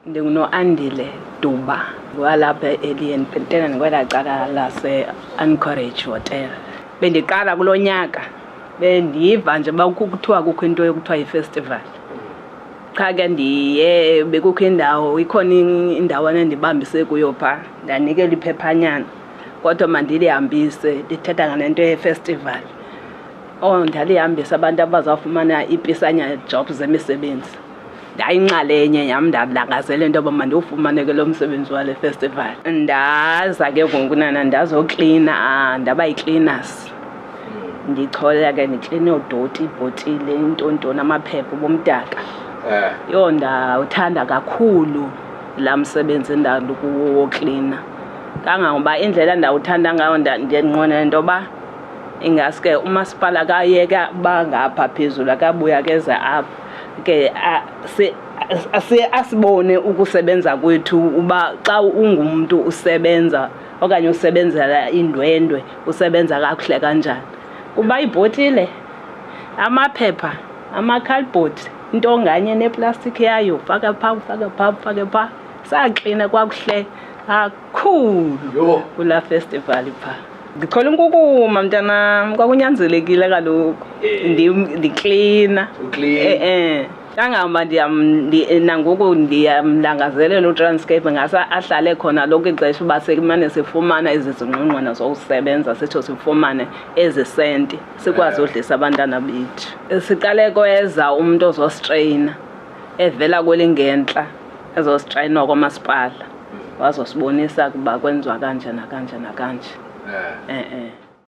NdinguNoandile Duba walapha eLeon Pentena ngokwelaa cala lase-Anchorage Hotel. Bendiqala kulo nyaka bendiva nje uba kuthiwa kukho into ekuthiwa yifestival. Qha ke ndiye bekukho ikhona indawana endibambise kuyo phaa ndanikela iphephanyana kodwa mandilihambise lithetha nganento yefestival. Ndalihambisa abantu abazawufumana iipisanya jobs zemisebenzi. Ndayinxalenye yam ndalangazela into yoba mandiwufumaneke lo msebenzi wale festival. Ndaza ke ngokunana ndazoklina, ndaba yi-cleaners. Ndichola ke ndiklina oodoti, iibhotile, intontoni, amaphepha bomdaka. Yho, ndawuthanda kakhulu laa msebenzi woklina. Kangangoba indlela ndawuthanda ngayo ndinqwenela into yoba ingaske umasipala kayeka uba ngapha phezulu akabuya keza apha ke asibone ukusebenza kwethu uba xa ungumntu usebenza okanye usebenzela indwendwe usebenza kakuhle kanjani. Kuba ibhotile, amaphepha, amakhalibhodi, into nganye neplastiki yayo, faka phaa, faka phaa, fake phaa. Saklina kwakuhle kakhulu kulaa festival phaa. Ndichola inkukuma mntanam, kwakunyanzelekile kaloku ndiklina. Kangangoba nangoku ndiyamlangazelela uTranskei ngase ahlale khona lonke ixesha uba semane sifumana ezi zingqungqwana zokusebenza sitsho sifumane ezi senti sikwazi udlisa abantwana bethu. Siqale kweza umntu ozositreyina evela kwelingentla ezositreyina kwamasipala wazosibonisa ukuba kwenziwa kanje nakanje nakanje.